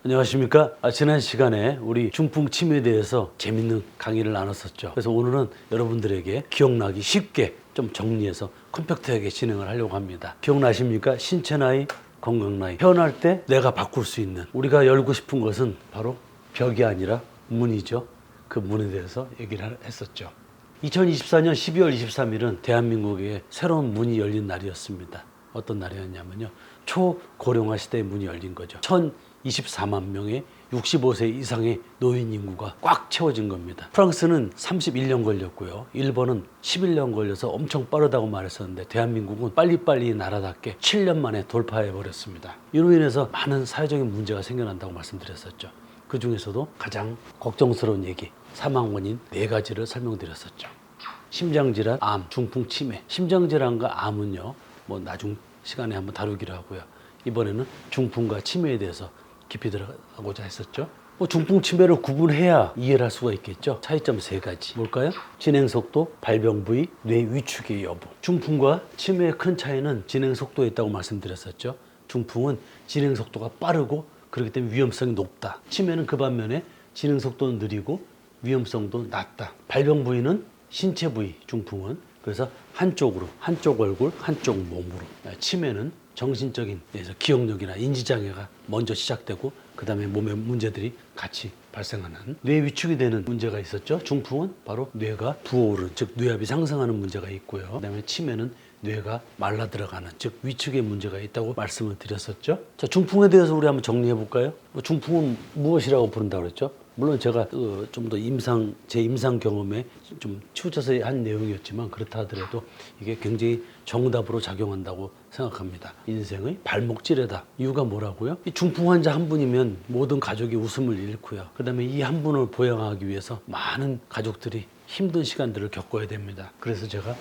안녕하십니까? 지난 시간에 우리 중풍 치매에 대해서 재밌는 강의를 나눴었죠. 그래서 오늘은 여러분들에게 기억나기 쉽게 좀 정리해서 컴팩트하게 진행을 하려고 합니다. 기억나십니까? 신체 나이, 건강 나이. 태어날 때 내가 바꿀 수 있는, 우리가 열고 싶은 것은 바로 벽이 아니라 문이죠. 그 문에 대해서 얘기를 했었죠. 2024년 12월 23일은 대한민국에 새로운 문이 열린 날이었습니다. 어떤 날이었냐면요, 초고령화 시대의 문이 열린 거죠. 1024만 명의 65세 이상의 노인 인구가 꽉 채워진 겁니다. 프랑스는 31년 걸렸고요, 일본은 11년 걸려서 엄청 빠르다고 말했었는데 대한민국은 빨리빨리 나라답게 7년 만에 돌파해 버렸습니다. 이로 인해서 많은 사회적인 문제가 생겨난다고 말씀드렸었죠. 그 중에서도 가장 걱정스러운 얘기, 사망 원인 4가지를 설명드렸었죠. 심장질환, 암, 중풍, 치매. 심장질환과 암은요, 나중 시간에 한번 다루기로 하고요. 이번에는 중풍과 치매에 대해서 깊이 들어가고자 했었죠. 중풍, 치매를 구분해야 이해를 할 수가 있겠죠. 차이점 3가지. 뭘까요? 진행속도, 발병 부위, 뇌 위축의 여부. 중풍과 치매의 큰 차이는 진행속도에 있다고 말씀드렸었죠. 중풍은 진행속도가 빠르고 그렇기 때문에 위험성이 높다. 치매는 그 반면에 진행속도는 느리고 위험성도 낮다. 발병 부위는 신체 부위, 중풍은. 그래서 한쪽 얼굴, 한쪽 몸으로. 치매는 정신적인 기억력이나 인지장애가 먼저 시작되고 그 다음에 몸의 문제들이 같이 발생하는 뇌 위축이 되는 문제가 있었죠. 중풍은 바로 뇌가 부어오르는, 즉 뇌압이 상승하는 문제가 있고요. 그 다음에 치매는 뇌가 말라 들어가는, 즉 위축의 문제가 있다고 말씀을 드렸었죠. 자, 중풍에 대해서 우리 한번 정리해 볼까요? 중풍은 무엇이라고 부른다고 그랬죠? 물론 제가 좀 더 제 임상 경험에 좀 치우쳐서 한 내용이었지만 그렇다 하더라도 이게 굉장히 정답으로 작용한다고 생각합니다. 인생의 발목질레다. 이유가 뭐라고요? 이 중풍 환자 한 분이면 모든 가족이 웃음을 잃고요. 그 다음에 이 한 분을 보양하기 위해서 많은 가족들이 힘든 시간들을 겪어야 됩니다. 그래서 제가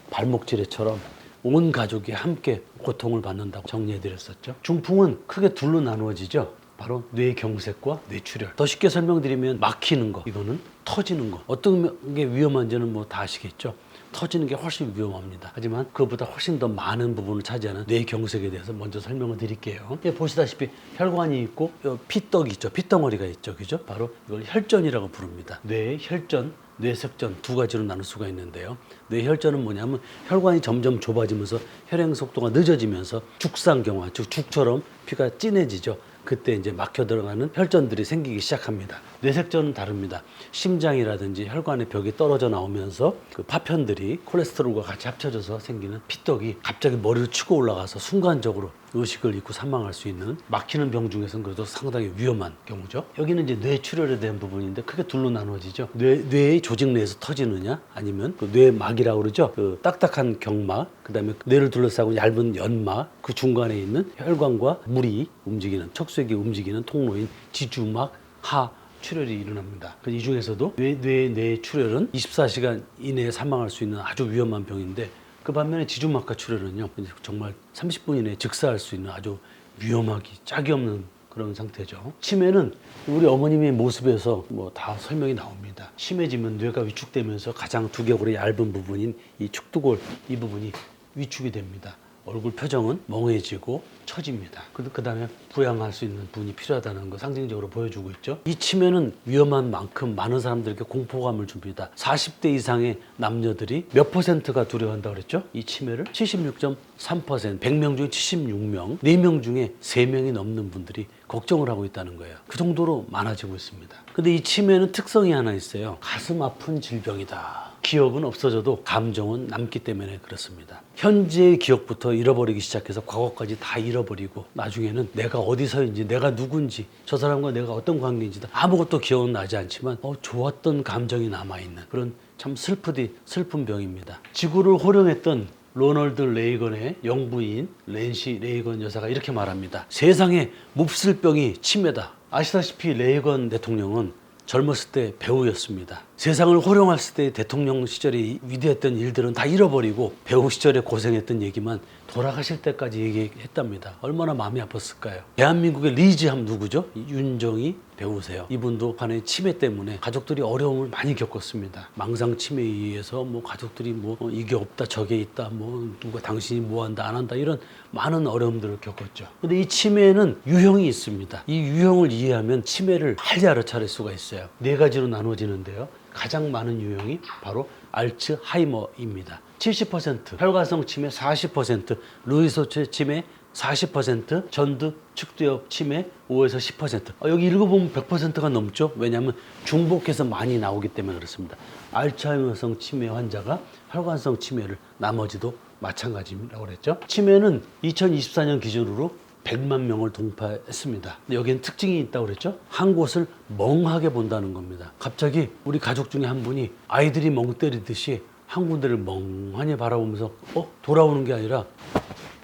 발목질레처럼 온 가족이 함께 고통을 받는다고 정리해드렸었죠. 중풍은 크게 둘로 나누어지죠. 바로 뇌경색과 뇌출혈. 더 쉽게 설명드리면 막히는 거, 이거는 터지는 거. 어떤 게 위험한지는 다 아시겠죠. 터지는 게 훨씬 위험합니다. 하지만 그것보다 훨씬 더 많은 부분을 차지하는 뇌경색에 대해서 먼저 설명을 드릴게요. 보시다시피 혈관이 있고 피떡이 있죠. 피덩어리가 있죠. 그죠? 바로 이걸 혈전이라고 부릅니다. 뇌의 혈전, 뇌색전 2가지로 나눌 수가 있는데요. 뇌혈전은 뭐냐면 혈관이 점점 좁아지면서 혈행 속도가 늦어지면서 죽상경화, 즉 죽처럼 피가 진해지죠. 그때 이제 막혀 들어가는 혈전들이 생기기 시작합니다. 뇌색전은 다릅니다. 심장이라든지 혈관의 벽이 떨어져 나오면서 그 파편들이 콜레스테롤과 같이 합쳐져서 생기는 피떡이 갑자기 머리를 치고 올라가서 순간적으로 의식을 잃고 사망할 수 있는, 막히는 병 중에서는 그래도 상당히 위험한 경우죠. 여기는 이제 뇌출혈에 대한 부분인데 크게 둘로 나누어지죠. 뇌의 조직 내에서 터지느냐, 아니면 그 뇌막이라고 그러죠. 그 딱딱한 경막, 그 다음에 뇌를 둘러싸고 얇은 연막, 그 중간에 있는 혈관과 물이 움직이는, 척수액이 움직이는 통로인 지주막, 하, 출혈이 일어납니다. 이 중에서도 뇌출혈은 24시간 이내에 사망할 수 있는 아주 위험한 병인데, 그 반면에 지주막하 출혈은요, 정말 30분 이내에 즉사할 수 있는 아주 위험하기 짝이 없는 그런 상태죠. 치매는 우리 어머님의 모습에서 다 설명이 나옵니다. 심해지면 뇌가 위축되면서 가장 두개골의 얇은 부분인 이 축두골, 이 부분이 위축이 됩니다. 얼굴 표정은 멍해지고 처집니다. 그 다음에 부양할 수 있는 분이 필요하다는 거 상징적으로 보여주고 있죠. 이 치매는 위험한 만큼 많은 사람들에게 공포감을 줍니다. 40대 이상의 남녀들이 몇 %가 두려워한다고 그랬죠? 이 치매를 76.3%, 100명 중에 76명, 4명 중에 3명이 넘는 분들이 걱정을 하고 있다는 거예요. 그 정도로 많아지고 있습니다. 근데 이 치매는 특성이 하나 있어요. 가슴 아픈 질병이다. 기억은 없어져도 감정은 남기 때문에 그렇습니다. 현재의 기억부터 잃어버리기 시작해서 과거까지 다 잃어버리고 나중에는 내가 어디서인지, 내가 누군지, 저 사람과 내가 어떤 관계인지 아무것도 기억은 나지 않지만 좋았던 감정이 남아있는 그런 참 슬픈 병입니다. 지구를 호령했던 로널드 레이건의 영부인 낸시 레이건 여사가 이렇게 말합니다. 세상에 몹쓸 병이 치매다. 아시다시피 레이건 대통령은 젊었을 때 배우였습니다. 세상을 호령했을 때 대통령 시절에 위대했던 일들은 다 잃어버리고 배우 시절에 고생했던 얘기만 돌아가실 때까지 얘기했답니다. 얼마나 마음이 아팠을까요? 대한민국의 리즈함 누구죠? 윤정희 배우세요. 이분도 간의 치매 때문에 가족들이 어려움을 많이 겪었습니다. 망상 치매에 의해서 뭐 가족들이 뭐 이게 없다 저게 있다 뭐 누가 당신이 뭐 한다 안 한다 이런 많은 어려움들을 겪었죠. 근데 이 치매는 유형이 있습니다. 이 유형을 이해하면 치매를 빨리 알아차릴 수가 있어요. 네 가지로 나눠지는데요. 가장 많은 유형이 바로 알츠하이머입니다. 70%, 혈관성 치매 40%, 루이소체 치매 40%, 전두 축두엽 치매 5에서 10%. 여기 읽어보면 100%가 넘죠. 왜냐하면 중복해서 많이 나오기 때문에 그렇습니다. 알츠하이머성 치매 환자가 혈관성 치매를 나머지도 마찬가지라고 그랬죠. 치매는 2024년 기준으로 100만 명을 동파했습니다. 근데 여기엔 특징이 있다고 그랬죠. 한 곳을 멍하게 본다는 겁니다. 갑자기 우리 가족 중에 한 분이 아이들이 멍 때리듯이 한 군데를 멍하니 바라보면서 돌아오는 게 아니라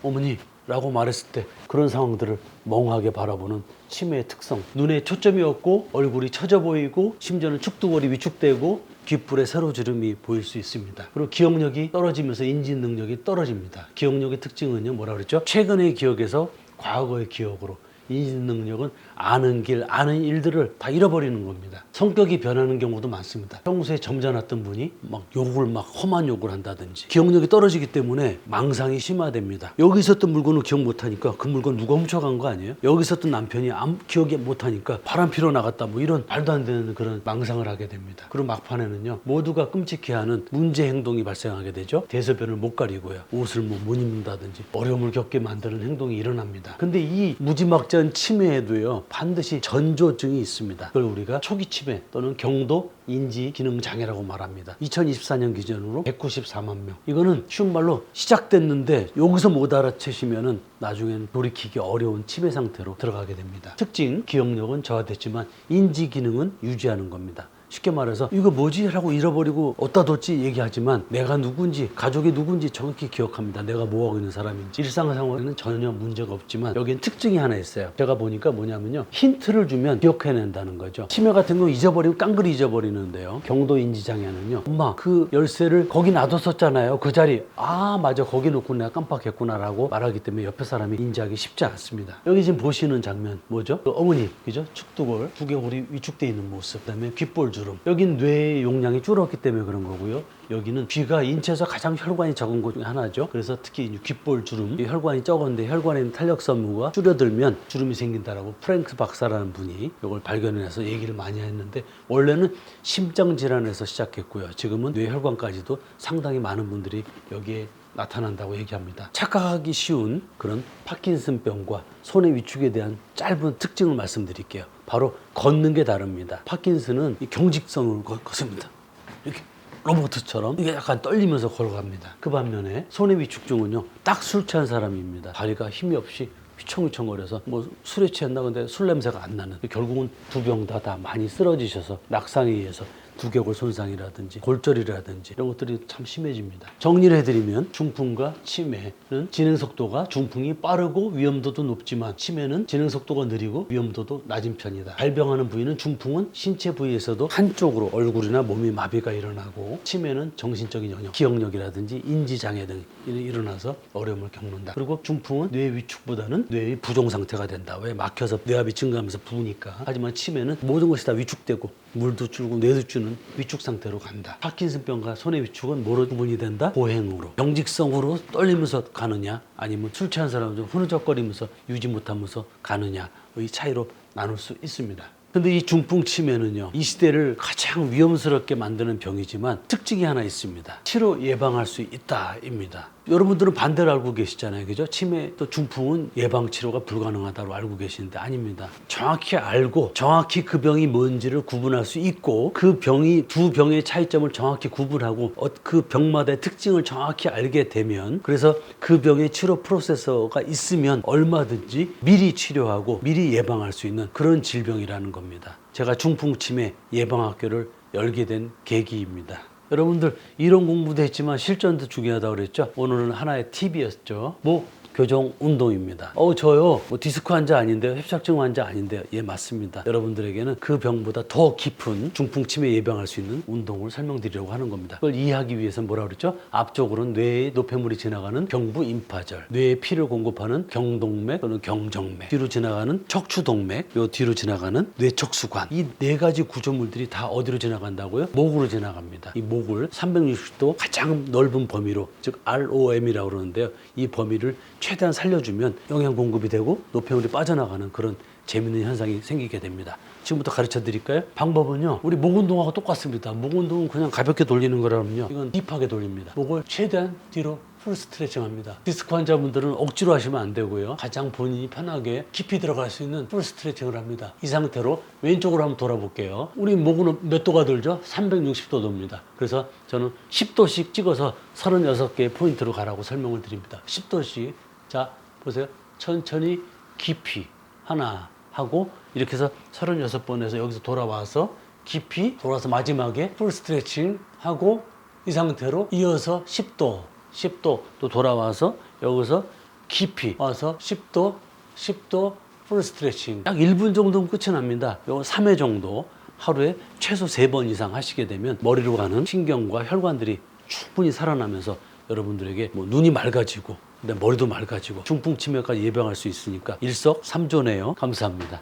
어머니 라고 말했을 때 그런 상황들을 멍하게 바라보는 치매의 특성. 눈에 초점이 없고 얼굴이 처져 보이고 심지어는 축두골이 위축되고 귓불에 세로주름이 보일 수 있습니다. 그리고 기억력이 떨어지면서 인지 능력이 떨어집니다. 기억력의 특징은요, 뭐라 그랬죠? 최근의 기억에서 과거의 기억으로, 인지 능력은 아는 길, 아는 일들을 다 잃어버리는 겁니다. 성격이 변하는 경우도 많습니다. 평소에 점잖았던 분이 막 험한 욕을 한다든지 기억력이 떨어지기 때문에 망상이 심화됩니다. 여기 있었던 물건을 기억 못하니까 그 물건 누가 훔쳐간 거 아니에요? 여기 있었던 남편이 기억이 못하니까 바람 피러 나갔다 뭐 이런 말도 안 되는 그런 망상을 하게 됩니다. 그리고 막판에는요, 모두가 끔찍해하는 문제 행동이 발생하게 되죠. 대소변을 못 가리고요, 옷을 못 입는다든지 어려움을 겪게 만드는 행동이 일어납니다. 근데 이 무지막지한 치매에도요, 반드시 전조증이 있습니다. 그걸 우리가 초기 치매 또는 경도 인지 기능 장애라고 말합니다. 2024년 기준으로 194만 명. 이거는 쉬운 말로 시작됐는데 여기서 못 알아채시면은 나중에는 돌이키기 어려운 치매 상태로 들어가게 됩니다. 특징, 기억력은 저하됐지만 인지 기능은 유지하는 겁니다. 쉽게 말해서 이거 뭐지? 라고 잃어버리고 어디다 뒀지 얘기하지만 내가 누군지, 가족이 누군지 정확히 기억합니다. 내가 뭐하고 있는 사람인지. 일상생활에는 전혀 문제가 없지만 여기엔 특징이 하나 있어요. 제가 보니까 뭐냐면요, 힌트를 주면 기억해낸다는 거죠. 치매 같은 경우 잊어버리고 깡그리 잊어버리는데요, 경도인지장애는요, 엄마 그 열쇠를 거기 놔뒀었잖아요, 그 자리. 아 맞아, 거기 놓고 내가 깜빡했구나 라고 말하기 때문에 옆에 사람이 인지하기 쉽지 않습니다. 여기 지금 보시는 장면 뭐죠? 그 어머니, 그죠? 축두골, 두개골이 위축되어 있는 모습, 그 다음에 귓볼 주름. 여긴 뇌의 용량이 줄었기 때문에 그런 거고요. 여기는 귀가 인체에서 가장 혈관이 적은 곳 중에 하나죠. 그래서 특히 귓볼 주름, 이 혈관이 적은데 혈관에 있는 탄력섬유가 줄어들면 주름이 생긴다라고 프랭크 박사라는 분이 이걸 발견해서 얘기를 많이 했는데, 원래는 심장 질환에서 시작했고요. 지금은 뇌혈관까지도 상당히 많은 분들이 여기에 나타난다고 얘기합니다. 착각하기 쉬운 그런 파킨슨병과 손의 위축에 대한 짧은 특징을 말씀드릴게요. 바로 걷는 게 다릅니다. 파킨슨은 이 경직성을 걷습니다. 이렇게 로봇처럼 이게 약간 떨리면서 걸어갑니다. 그 반면에 손의 위축증은요, 딱 술 취한 사람입니다. 다리가 힘이 없이 휘청휘청거려서 뭐 술에 취했나 근데 술 냄새가 안 나는, 결국은 두 병 다 많이 쓰러지셔서 낙상에 의해서 두개골 손상이라든지 골절이라든지 이런 것들이 참 심해집니다. 정리를 해드리면 중풍과 치매는 진행 속도가 중풍이 빠르고 위험도도 높지만 치매는 진행 속도가 느리고 위험도도 낮은 편이다. 발병하는 부위는 중풍은 신체 부위에서도 한쪽으로 얼굴이나 몸이 마비가 일어나고 치매는 정신적인 영역, 기억력이라든지 인지장애 등이 일어나서 어려움을 겪는다. 그리고 중풍은 뇌 위축보다는 뇌의 부종 상태가 된다. 왜? 막혀서 뇌압이 증가하면서 부으니까. 하지만 치매는 모든 것이 다 위축되고 물도 줄고 뇌도 주는 위축 상태로 간다. 파킨슨병과 손의 위축은 뭐로 구분이 된다? 보행으로, 경직성으로 떨리면서 가느냐, 아니면 술 취한 사람은 좀 흐느적거리면서 유지 못하면서 가느냐의 차이로 나눌 수 있습니다. 근데 이 중풍 치매는요, 이 시대를 가장 위험스럽게 만드는 병이지만 특징이 하나 있습니다. 치료 예방할 수 있다입니다. 여러분들은 반대로 알고 계시잖아요, 그죠? 치매 또 중풍은 예방 치료가 불가능하다고 알고 계시는데 아닙니다. 정확히 알고 정확히 그 병이 뭔지를 구분할 수 있고, 그 병이 두 병의 차이점을 정확히 구분하고 그 병마다의 특징을 정확히 알게 되면, 그래서 그 병의 치료 프로세서가 있으면 얼마든지 미리 치료하고 미리 예방할 수 있는 그런 질병이라는 겁니다. 제가 중풍 치매 예방학교를 열게 된 계기입니다. 여러분들 이론 공부도 했지만 실전도 중요하다고 그랬죠. 오늘은 하나의 팁이었죠. 뭐 교정 운동입니다. 저요 뭐 디스크 환자 아닌데요, 협착증 환자 아닌데요. 예, 맞습니다. 여러분들에게는 그 병보다 더 깊은 중풍 치매 예방할 수 있는 운동을 설명드리려고 하는 겁니다. 그걸 이해하기 위해서 뭐라 그랬죠? 앞쪽으로는 뇌에 노폐물이 지나가는 경부 임파절, 뇌에 피를 공급하는 경동맥 또는 경정맥, 뒤로 지나가는 척추동맥, 요 뒤로 지나가는 뇌척수관, 이 네 가지 구조물들이 다 어디로 지나간다고요? 목으로 지나갑니다. 이 목을 360도 가장 넓은 범위로, 즉 ROM이라고 그러는데요. 이 범위를 최대한 살려주면 영양 공급이 되고 노폐물이 빠져나가는 그런 재밌는 현상이 생기게 됩니다. 지금부터 가르쳐 드릴까요? 방법은요, 우리 목 운동하고 똑같습니다. 목 운동은 그냥 가볍게 돌리는 거라면요, 이건 딥하게 돌립니다. 목을 최대한 뒤로 풀 스트레칭 합니다. 디스크 환자분들은 억지로 하시면 안 되고요, 가장 본인이 편하게 깊이 들어갈 수 있는 풀 스트레칭을 합니다. 이 상태로 왼쪽으로 한번 돌아볼게요. 우리 목은 몇 도가 돌죠? 360도 돕니다. 그래서 저는 10도씩 찍어서 36개의 포인트로 가라고 설명을 드립니다. 10도씩. 자, 보세요. 천천히 깊이 하나 하고, 이렇게 해서 36번에서 여기서 돌아와서 깊이 돌아서 마지막에 풀 스트레칭 하고, 이 상태로 이어서 10도 또 돌아와서 여기서 깊이 와서 10도 풀 스트레칭. 약 1분 정도면 끝이 납니다. 요 3회 정도 하루에 최소 3번 이상 하시게 되면 머리로 가는 신경과 혈관들이 충분히 살아나면서 여러분들에게 뭐 눈이 맑아지고 근데 머리도 맑아지고 중풍 치매까지 예방할 수 있으니까 일석삼조네요. 감사합니다.